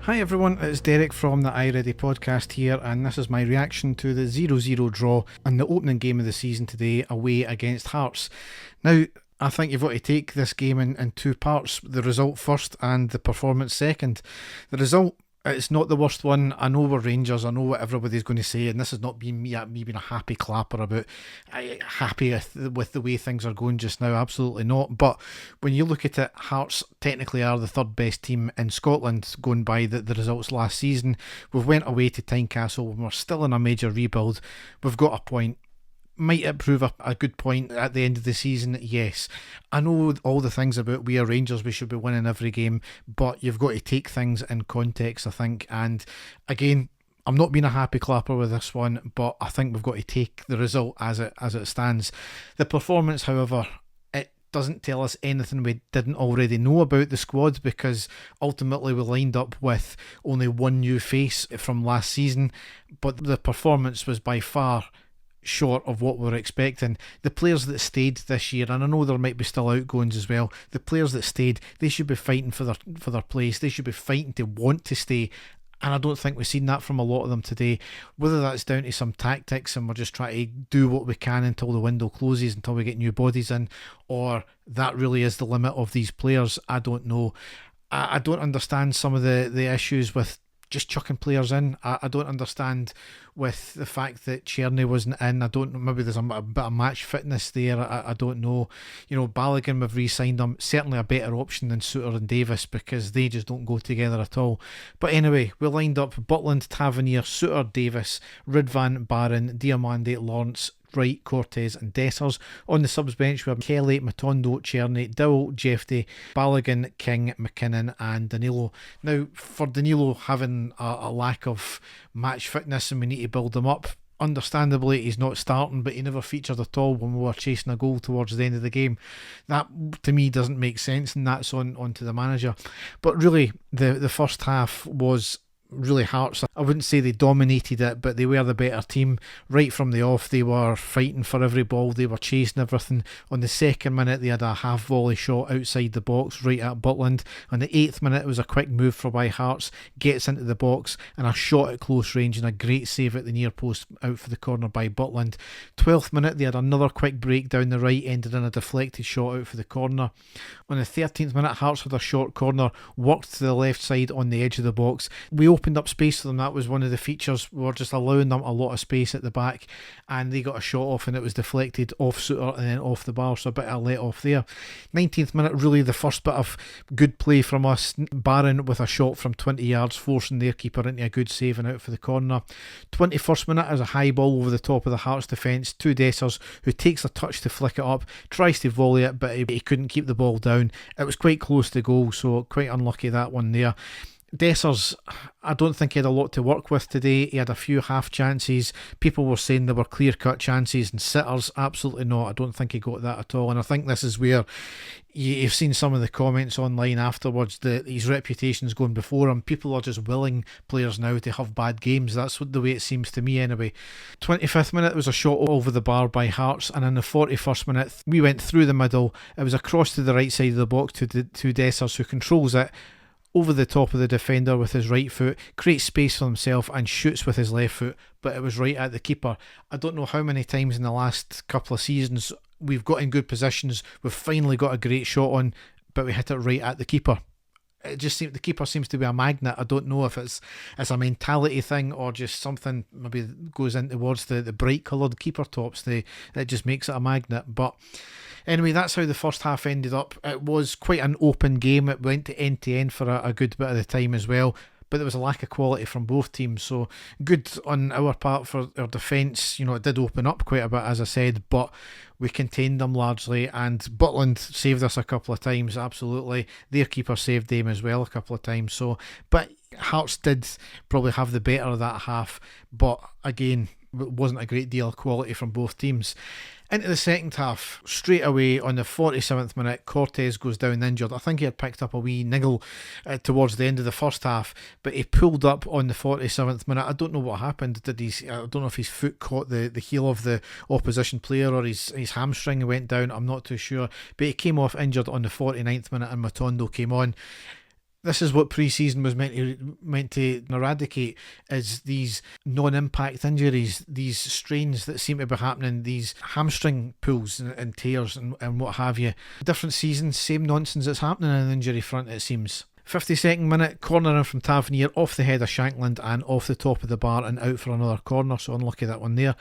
Hi everyone, it's Derek from the iReady podcast here, and this is my reaction to the 0-0 draw in the opening game of the season today away against Hearts. Now, I think you've got to take this game in two parts, the result first and the performance second. The result, it's not the worst one. I know we're Rangers, I know what everybody's going to say, and this has not been me being a happy clapper about happy with the way things are going just now, absolutely not. But when you look at it, Hearts technically are the third best team in Scotland, going by the results last season. We've went away to Tynecastle when we're still in a major rebuild. We've got a point. Might it prove a good point at the end of the season? Yes. I know all the things about we are Rangers, we should be winning every game, but you've got to take things in context, I think. And again, I'm not being a happy clapper with this one, but I think we've got to take the result as it stands. The performance, however, it doesn't tell us anything we didn't already know about the squad, because ultimately we lined up with only one new face from last season, but the performance was by far short of what we were expecting. The players that stayed this year, and I know there might be still outgoings as well, the players that stayed, they should be fighting for their place. They should be fighting to want to stay, and I don't think we've seen that from a lot of them today. Whether that's down to some tactics and we're just trying to do what we can until the window closes, until we get new bodies in, or that really is the limit of these players, I don't know. I don't understand some of the issues with just chucking players in. I don't understand with the fact that Czerny wasn't in. I don't know, maybe there's a bit of match fitness there. I don't know. You know, Balogun, we've re-signed him, certainly a better option than Souttar and Davis, because they just don't go together at all. But anyway, we lined up Butland, Tavernier, Souttar, Davis, Ridvan, Barron, Diamande, Lawrence, Wright, Cortez and Dessers. On the subs bench we have Kelly, Matondo, Czerny, Dowell, Jefty, Balogun, King, McKinnon and Danilo. Now, for Danilo having a lack of match fitness and we need to build him up, understandably he's not starting, but he never featured at all when we were chasing a goal towards the end of the game. That to me doesn't make sense, and that's on to the manager. But really the first half was really Hearts. I wouldn't say they dominated it, but they were the better team. Right from the off, they were fighting for every ball, they were chasing everything. On the second minute, they had a half volley shot outside the box right at Butland. On the 8th minute, it was a quick move for by Hearts, gets into the box and a shot at close range and a great save at the near post out for the corner by Butland. 12th minute, they had another quick break down the right, ended in a deflected shot out for the corner. On the 13th minute, Hearts had a short corner, worked to the left side on the edge of the box. We opened up space for them. That was one of the features. We were just allowing them a lot of space at the back, and they got a shot off and it was deflected off Souttar and then off the bar, so a bit of a let off there. 19th minute, really the first bit of good play from us. Barron with a shot from 20 yards, forcing their keeper into a good save and out for the corner. 21st minute is a high ball over the top of the Hearts defence to Dessers, who takes a touch to flick it up, tries to volley it, but he couldn't keep the ball down. It was quite close to goal, so quite unlucky that one there. Dessers, I don't think he had a lot to work with today. He had a few half chances. People were saying they were clear-cut chances, and sitters, absolutely not. I don't think he got that at all, and I think this is where you've seen some of the comments online afterwards that his reputation's going before him. People are just willing players now to have bad games. That's the way it seems to me anyway. 25th minute was a shot over the bar by Hearts, and in the 41st minute we went through the middle. It was a cross to the right side of the box to Dessers, who controls it over the top of the defender with his right foot, creates space for himself and shoots with his left foot, but it was right at the keeper. I don't know how many times in the last couple of seasons we've got in good positions, we've finally got a great shot on, but we hit it right at the keeper. It just seems the keeper seems to be a magnet. I don't know if it's a mentality thing or just something maybe goes in towards the bright coloured keeper tops. That just makes it a magnet. But anyway, that's how the first half ended up. It was quite an open game. It went to end for a good bit of the time as well, but there was a lack of quality from both teams, so good on our part for our defence. You know, it did open up quite a bit, as I said, but we contained them largely, and Butland saved us a couple of times, absolutely. Their keeper saved them as well a couple of times, so, but Hearts did probably have the better of that half, but again, it wasn't a great deal of quality from both teams. Into the second half, straight away on the 47th minute, Cortez goes down injured. I think he had picked up a wee niggle towards the end of the first half, but he pulled up on the 47th minute. I don't know what happened. I don't know if his foot caught the heel of the opposition player or his hamstring went down. I'm not too sure, but he came off injured on the 49th minute and Matondo came on. This is what pre-season was meant to eradicate, is these non-impact injuries, these strains that seem to be happening, these hamstring pulls and tears and what have you. Different seasons, same nonsense that's happening on the injury front, it seems. 52nd minute, corner in from Tavernier, off the head of Shankland and off the top of the bar and out for another corner, so unlucky that one there.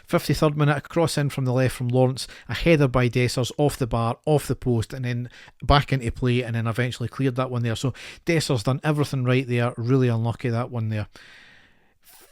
53rd minute, a cross in from the left from Lawrence, a header by Dessers off the bar, off the post, and then back into play, and then eventually cleared that one there. So Dessers done everything right there, really unlucky that one there.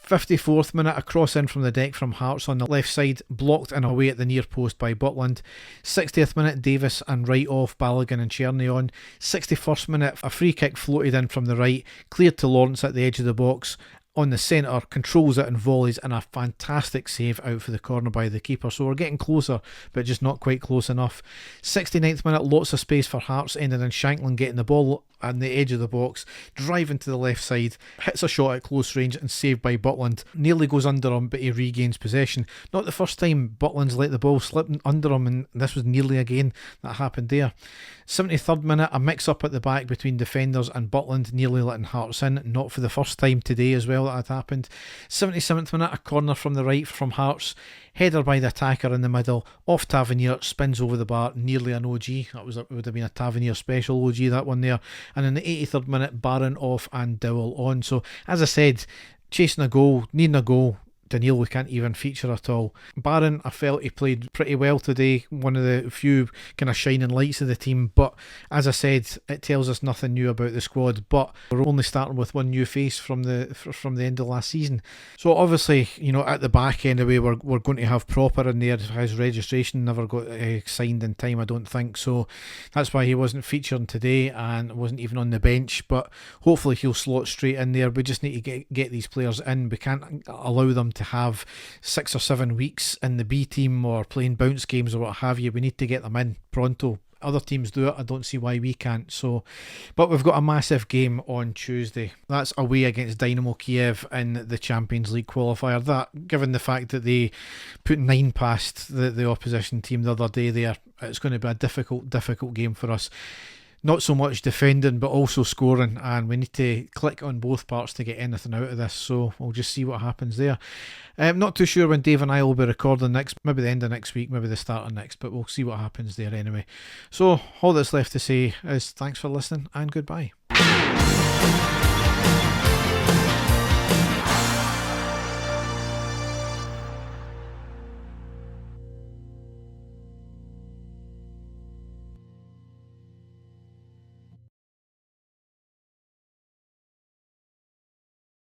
54th minute, a cross in from the deck from Hearts on the left side, blocked and away at the near post by Butland. 60th minute, Davis and right off Balogun and Cherny on. 61st minute, a free kick floated in from the right, cleared to Lawrence at the edge of the box. On the centre, controls it and volleys, and a fantastic save out for the corner by the keeper. So we're getting closer, but just not quite close enough. 69th minute, lots of space for Hearts, ended in Shankland getting the ball on the edge of the box, driving to the left side, hits a shot at close range and saved by Butland. Nearly goes under him, but he regains possession. Not the first time Butland's let the ball slip under him, and this was nearly again that happened there. 73rd minute, a mix-up at the back between defenders and Butland, nearly letting Hearts in. Not for the first time today as well that had happened. 77th minute, a corner from the right from Hearts. Header by the attacker in the middle, off Tavernier, spins over the bar, nearly an OG. It would have been a Tavernier special OG, that one there. And in the 83rd minute, Barron off and Dowell on. So, as I said, chasing a goal, needing a goal, Daniel can't even feature at all. Barron, I felt he played pretty well today, one of the few kind of shining lights of the team, but as I said, it tells us nothing new about the squad, but we're only starting with one new face from the end of last season. So obviously, at the back end anyway, we're going to have Proper in there. His registration never got signed in time, I don't think, so that's why he wasn't featuring today and wasn't even on the bench, but hopefully he'll slot straight in there. We just need to get these players in. We can't allow them to have 6 or 7 weeks in the B team or playing bounce games or what have you. We need to get them in pronto. Other teams do it, I don't see why we can't. But we've got a massive game on Tuesday. That's away against Dynamo Kiev in the Champions League qualifier. That, given the fact that they put 9 past the opposition team the other day there, it's going to be a difficult game for us. Not so much defending, but also scoring, and we need to click on both parts to get anything out of this, so we'll just see what happens there. Not too sure when Dave and I will be recording next, maybe the end of next week, maybe the start of next, but we'll see what happens there anyway. So all that's left to say is thanks for listening and goodbye.